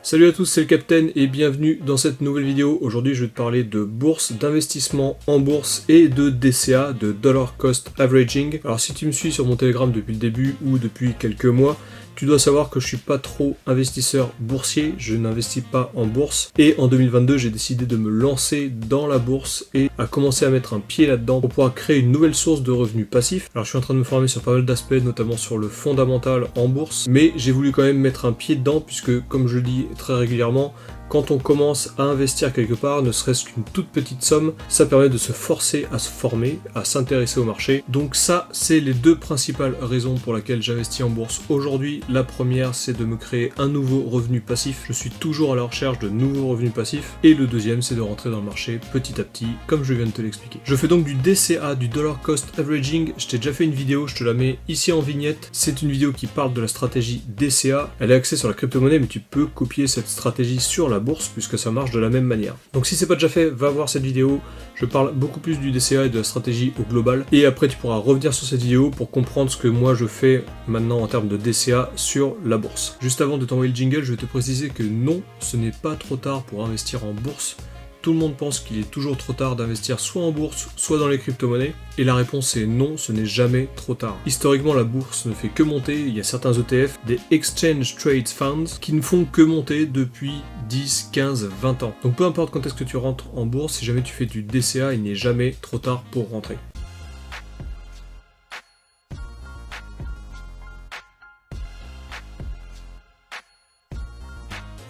Salut à tous, c'est le Captain et bienvenue dans cette nouvelle vidéo. Aujourd'hui je vais te parler de bourse, d'investissement en bourse et de DCA, de Dollar Cost Averaging. Alors si tu me suis sur mon Telegram depuis le début ou depuis quelques mois, tu dois savoir que je suis pas trop investisseur boursier, je n'investis pas en bourse. Et en 2022, j'ai décidé de me lancer dans la bourse et à commencer à mettre un pied là-dedans pour pouvoir créer une nouvelle source de revenus passifs. Alors je suis en train de me former sur pas mal d'aspects, notamment sur le fondamental en bourse, mais j'ai voulu quand même mettre un pied dedans puisque, comme je le dis très régulièrement, quand on commence à investir quelque part, ne serait-ce qu'une toute petite somme, ça permet de se forcer à se former, à s'intéresser au marché. Donc ça, c'est les deux principales raisons pour lesquelles j'investis en bourse aujourd'hui. La première, c'est de me créer un nouveau revenu passif. Je suis toujours à la recherche de nouveaux revenus passifs. Et le deuxième, c'est de rentrer dans le marché petit à petit, comme je viens de te l'expliquer. Je fais donc du DCA, du Dollar Cost Averaging. Je t'ai déjà fait une vidéo, je te la mets ici en vignette. C'est une vidéo qui parle de la stratégie DCA. Elle est axée sur la crypto-monnaie, mais tu peux copier cette stratégie sur la bourse puisque ça marche de la même manière. Donc si c'est pas déjà fait, va voir cette vidéo, je parle beaucoup plus du DCA et de la stratégie au global, et après tu pourras revenir sur cette vidéo pour comprendre ce que moi je fais maintenant en termes de DCA sur la bourse. Juste avant de t'envoyer le jingle, je vais te préciser que non, ce n'est pas trop tard pour investir en bourse. Tout le monde pense qu'il est toujours trop tard d'investir soit en bourse, soit dans les crypto-monnaies, et la réponse est non, ce n'est jamais trop tard. Historiquement, la bourse ne fait que monter, il y a certains ETF, des Exchange Trade Funds, qui ne font que monter depuis 10, 15, 20 ans. Donc peu importe quand est-ce que tu rentres en bourse, si jamais tu fais du DCA, il n'est jamais trop tard pour rentrer.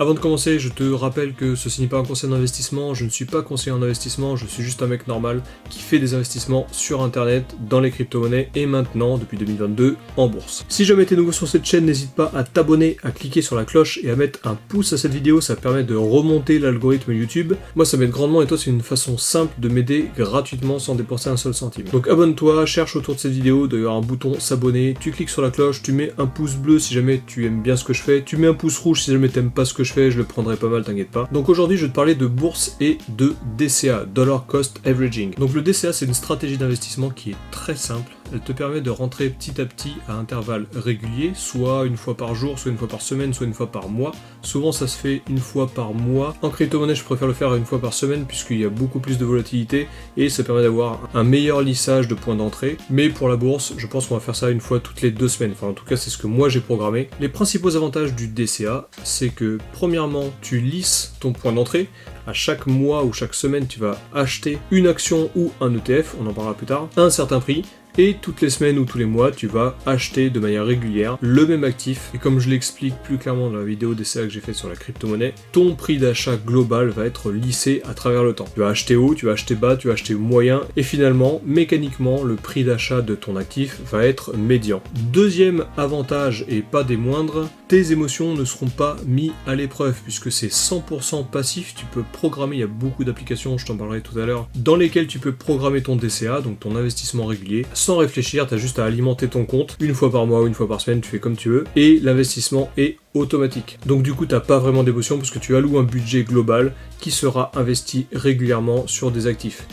Avant de commencer, je te rappelle que ceci n'est pas un conseil d'investissement, je ne suis pas conseiller en investissement, je suis juste un mec normal qui fait des investissements sur internet, dans les crypto-monnaies et maintenant, depuis 2022, en bourse. Si jamais tu es nouveau sur cette chaîne, n'hésite pas à t'abonner, à cliquer sur la cloche et à mettre un pouce à cette vidéo, ça permet de remonter l'algorithme YouTube. Moi ça m'aide grandement et toi c'est une façon simple de m'aider gratuitement sans dépenser un seul centime. Donc abonne-toi, cherche autour de cette vidéo, il y aura un bouton s'abonner, tu cliques sur la cloche, tu mets un pouce bleu si jamais tu aimes bien ce que je fais, tu mets un pouce rouge si jamais tu n'aimes pas ce que je fais, je le prendrai pas mal, t'inquiète pas. Donc aujourd'hui, je vais te parler de bourse et de DCA, Dollar Cost Averaging. Donc le DCA, c'est une stratégie d'investissement qui est très simple. Elle te permet de rentrer petit à petit à intervalles réguliers, soit une fois par jour, soit une fois par semaine, soit une fois par mois. Souvent, ça se fait une fois par mois. En crypto-monnaie, je préfère le faire une fois par semaine puisqu'il y a beaucoup plus de volatilité et ça permet d'avoir un meilleur lissage de points d'entrée. Mais pour la bourse, je pense qu'on va faire ça une fois toutes les 2 semaines. Enfin, en tout cas, c'est ce que moi j'ai programmé. Les principaux avantages du DCA, c'est que premièrement, tu lisses ton point d'entrée. À chaque mois ou chaque semaine, tu vas acheter une action ou un ETF, on en parlera plus tard, à un certain prix. Et toutes les semaines ou tous les mois, tu vas acheter de manière régulière le même actif. Et comme je l'explique plus clairement dans la vidéo DCA que j'ai faite sur la crypto-monnaie, ton prix d'achat global va être lissé à travers le temps. Tu vas acheter haut, tu vas acheter bas, tu vas acheter moyen. Et finalement, mécaniquement, le prix d'achat de ton actif va être médian. Deuxième avantage, et pas des moindres, tes émotions ne seront pas mises à l'épreuve puisque c'est 100% passif. Tu peux programmer, il y a beaucoup d'applications, je t'en parlerai tout à l'heure, dans lesquelles tu peux programmer ton DCA, donc ton investissement régulier, sans réfléchir, tu as juste à alimenter ton compte une fois par mois ou une fois par semaine, tu fais comme tu veux, et l'investissement est automatique. Donc du coup, tu n'as pas vraiment d'émotion parce que tu alloues un budget global qui sera investi régulièrement sur des actifs.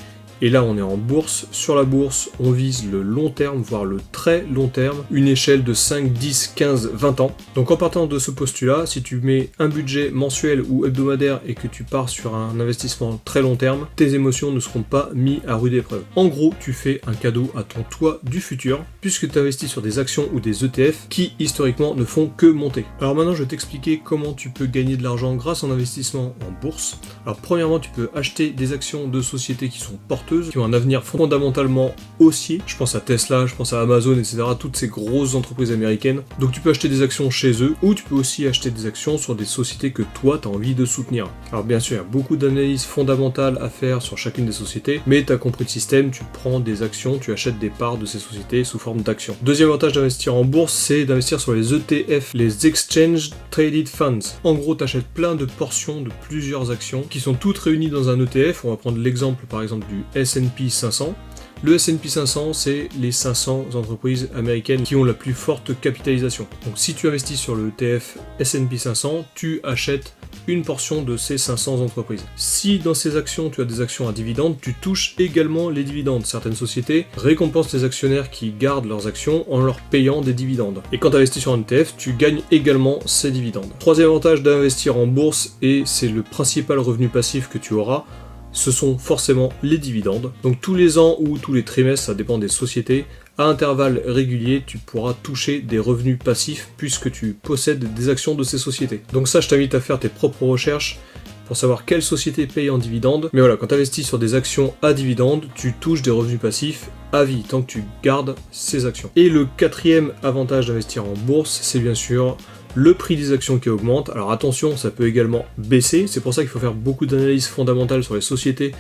Et là, on est en bourse. Sur la bourse, on vise le long terme, voire le très long terme, une échelle de 5, 10, 15, 20 ans. Donc en partant de ce postulat, si tu mets un budget mensuel ou hebdomadaire et que tu pars sur un investissement très long terme, tes émotions ne seront pas mises à rude épreuve. En gros, tu fais un cadeau à ton toi du futur, puisque tu investis sur des actions ou des ETF qui, historiquement, ne font que monter. Alors maintenant, je vais t'expliquer comment tu peux gagner de l'argent grâce à un investissement en bourse. Alors premièrement, tu peux acheter des actions de sociétés qui sont porteuses, qui ont un avenir fondamentalement haussier. Je pense à Tesla, je pense à Amazon, etc. Toutes ces grosses entreprises américaines. Donc tu peux acheter des actions chez eux, ou tu peux aussi acheter des actions sur des sociétés que toi, tu as envie de soutenir. Alors bien sûr, il y a beaucoup d'analyses fondamentales à faire sur chacune des sociétés, mais tu as compris le système, tu prends des actions, tu achètes des parts de ces sociétés sous forme d'actions. Deuxième avantage d'investir en bourse, c'est d'investir sur les ETF, les Exchange Traded Funds. En gros, tu achètes plein de portions de plusieurs actions qui sont toutes réunies dans un ETF. On va prendre l'exemple par exemple du S&P 500. Le S&P 500, c'est les 500 entreprises américaines qui ont la plus forte capitalisation. Donc si tu investis sur le ETF S&P 500, tu achètes une portion de ces 500 entreprises. Si dans ces actions tu as des actions à dividendes, tu touches également les dividendes. Certaines sociétés récompensent les actionnaires qui gardent leurs actions en leur payant des dividendes. Et quand tu investis sur un ETF, tu gagnes également ces dividendes. Troisième avantage d'investir en bourse, et c'est le principal revenu passif que tu auras, ce sont forcément les dividendes. Donc tous les ans ou tous les trimestres, ça dépend des sociétés, à intervalles réguliers, tu pourras toucher des revenus passifs puisque tu possèdes des actions de ces sociétés. Donc ça, je t'invite à faire tes propres recherches pour savoir quelle société paye en dividendes. Mais voilà, quand tu investis sur des actions à dividendes, tu touches des revenus passifs à vie, tant que tu gardes ces actions. Et le quatrième avantage d'investir en bourse, c'est bien sûr le prix des actions qui augmente. Alors attention, ça peut également baisser, c'est pour ça qu'il faut faire beaucoup d'analyses fondamentales sur les sociétés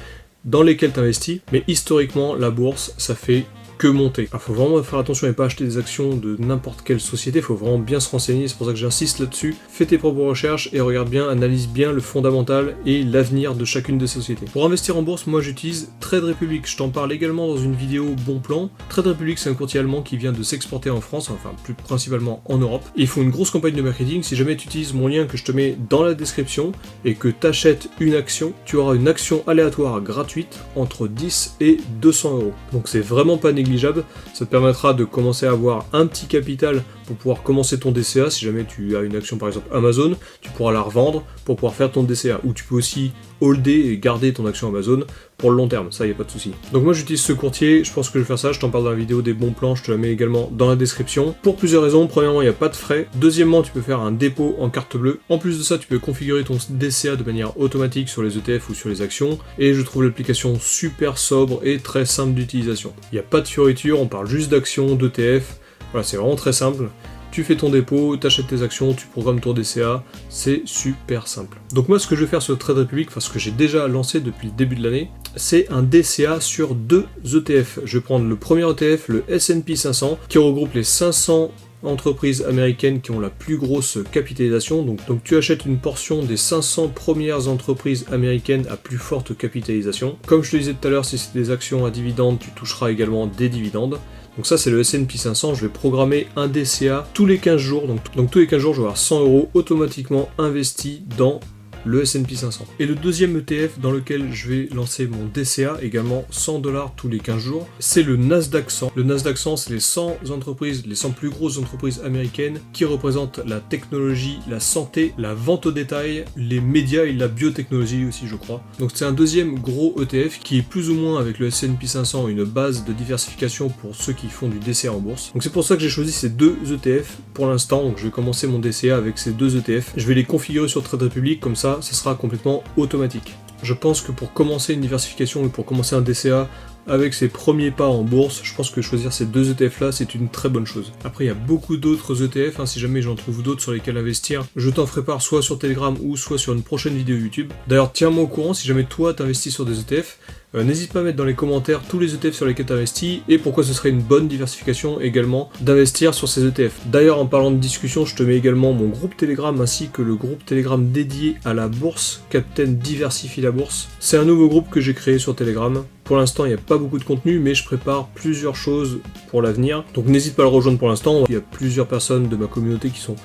dans lesquelles tu investis, mais historiquement, la bourse, ça fait que monter. Il faut vraiment faire attention et pas acheter des actions de n'importe quelle société, il faut vraiment bien se renseigner, c'est pour ça que j'insiste là-dessus. Fais tes propres recherches et regarde bien, analyse bien le fondamental et l'avenir de chacune des sociétés. Pour investir en bourse, moi j'utilise Trade Republic, je t'en parle également dans une vidéo Bon Plan. Trade Republic, c'est un courtier allemand qui vient de s'exporter en France, enfin plus principalement en Europe. Et ils font une grosse campagne de marketing. Si jamais tu utilises mon lien que je te mets dans la description et que tu achètes une action, tu auras une action aléatoire gratuite entre 10 et 200 euros. Donc c'est vraiment pas négligeable. Ça te permettra de commencer à avoir un petit capital pour pouvoir commencer ton DCA. Si jamais tu as une action par exemple Amazon, tu pourras la revendre pour pouvoir faire ton DCA. Ou tu peux aussi holder et garder ton action Amazon pour le long terme, ça y a pas de souci. Donc moi j'utilise ce courtier, je pense que je vais faire ça, je t'en parle dans la vidéo des bons plans, je te la mets également dans la description. Pour plusieurs raisons, premièrement il n'y a pas de frais, deuxièmement tu peux faire un dépôt en carte bleue, en plus de ça tu peux configurer ton DCA de manière automatique sur les ETF ou sur les actions, et je trouve l'application super sobre et très simple d'utilisation. Il n'y a pas de fioriture, on parle juste d'actions, d'ETF, voilà c'est vraiment très simple. Tu fais ton dépôt, tu achètes tes actions, tu programmes ton DCA, c'est super simple. Donc moi ce que je vais faire sur Trade Republic, parce que j'ai déjà lancé depuis le début de l'année, c'est un DCA sur 2 ETF. Je vais prendre le premier ETF, le S&P 500, qui regroupe les 500 entreprises américaines qui ont la plus grosse capitalisation. Donc tu achètes une portion des 500 premières entreprises américaines à plus forte capitalisation. Comme je te disais tout à l'heure, si c'est des actions à dividendes, tu toucheras également des dividendes. Donc ça c'est le S&P 500, je vais programmer un DCA tous les 15 jours. Donc tous les 15 jours je vais avoir 100 euros automatiquement investis dans le S&P 500. Et le deuxième ETF dans lequel je vais lancer mon DCA, également 100 $ tous les 15 jours, c'est le Nasdaq 100. Le Nasdaq 100, c'est les 100 entreprises, les 100 plus grosses entreprises américaines qui représentent la technologie, la santé, la vente au détail, les médias et la biotechnologie aussi, je crois. Donc c'est un deuxième gros ETF qui est plus ou moins avec le S&P 500 une base de diversification pour ceux qui font du DCA en bourse. Donc c'est pour ça que j'ai choisi ces deux ETF pour l'instant. Donc je vais commencer mon DCA avec ces deux ETF. Je vais les configurer sur Trade Republic, comme ça sera complètement automatique. Je pense que pour commencer une diversification et pour commencer un DCA avec ses premiers pas en bourse, je pense que choisir ces deux ETF là c'est une très bonne chose. Après il y a beaucoup d'autres ETF, si jamais j'en trouve d'autres sur lesquels investir, je t'en ferai part soit sur Telegram ou soit sur une prochaine vidéo YouTube. D'ailleurs tiens-moi au courant si jamais toi t'investis sur des ETF. N'hésite pas à mettre dans les commentaires tous les ETF sur lesquels tu investis et pourquoi ce serait une bonne diversification également d'investir sur ces ETF. D'ailleurs en parlant de discussion, je te mets également mon groupe Telegram ainsi que le groupe Telegram dédié à la bourse, Captain Diversifie la bourse. C'est un nouveau groupe que j'ai créé sur Telegram. Pour l'instant il n'y a pas beaucoup de contenu mais je prépare plusieurs choses pour l'avenir. Donc n'hésite pas à le rejoindre pour l'instant, il y a plusieurs personnes de ma communauté qui sont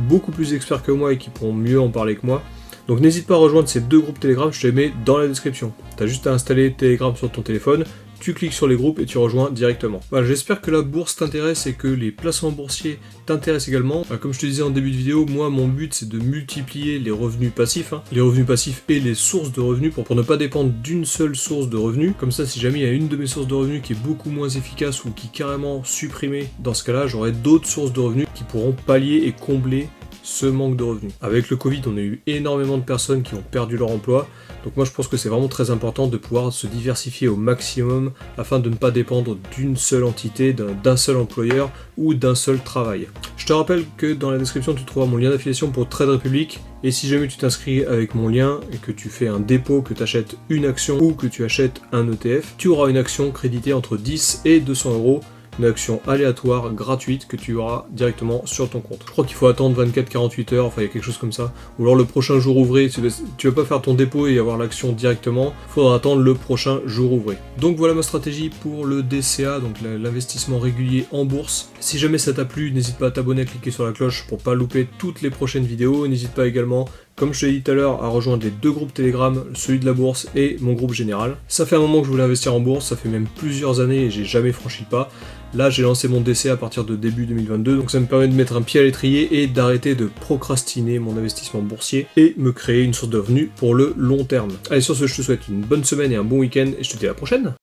beaucoup plus experts que moi et qui pourront mieux en parler que moi. Donc n'hésite pas à rejoindre ces deux groupes Telegram, je te les mets dans la description. T'as juste à installer Telegram sur ton téléphone, tu cliques sur les groupes et tu rejoins directement. Voilà, j'espère que la bourse t'intéresse et que les placements boursiers t'intéressent également. Comme je te disais en début de vidéo, moi mon but c'est de multiplier les revenus passifs, les revenus passifs et les sources de revenus pour ne pas dépendre d'une seule source de revenus. Comme ça si jamais il y a une de mes sources de revenus qui est beaucoup moins efficace ou qui est carrément supprimée, dans ce cas-là j'aurai d'autres sources de revenus qui pourront pallier et combler ce manque de revenus. Avec le Covid, on a eu énormément de personnes qui ont perdu leur emploi, donc moi je pense que c'est vraiment très important de pouvoir se diversifier au maximum afin de ne pas dépendre d'une seule entité, d'un seul employeur ou d'un seul travail. Je te rappelle que dans la description tu trouveras mon lien d'affiliation pour Trade Republic, et si jamais tu t'inscris avec mon lien et que tu fais un dépôt, que tu achètes une action ou que tu achètes un ETF, tu auras une action créditée entre 10 et 200 euros. Une action aléatoire gratuite que tu auras directement sur ton compte. Je crois qu'il faut attendre 24-48 heures, enfin il y a quelque chose comme ça. Ou alors le prochain jour ouvré, tu vas pas faire ton dépôt et avoir l'action directement, il faudra attendre le prochain jour ouvré. Donc voilà ma stratégie pour le DCA, donc l'investissement régulier en bourse. Si jamais ça t'a plu, n'hésite pas à t'abonner, à cliquer sur la cloche pour pas louper toutes les prochaines vidéos. N'hésite pas également, comme je te l'ai dit tout à l'heure, à rejoindre les 2 groupes Telegram, celui de la bourse et mon groupe général. Ça fait un moment que je voulais investir en bourse, ça fait même plusieurs années et j'ai jamais franchi le pas. Là, j'ai lancé mon DC à partir de début 2022, donc ça me permet de mettre un pied à l'étrier et d'arrêter de procrastiner mon investissement boursier et me créer une source de revenus pour le long terme. Allez, sur ce, je te souhaite une bonne semaine et un bon week-end et je te dis à la prochaine.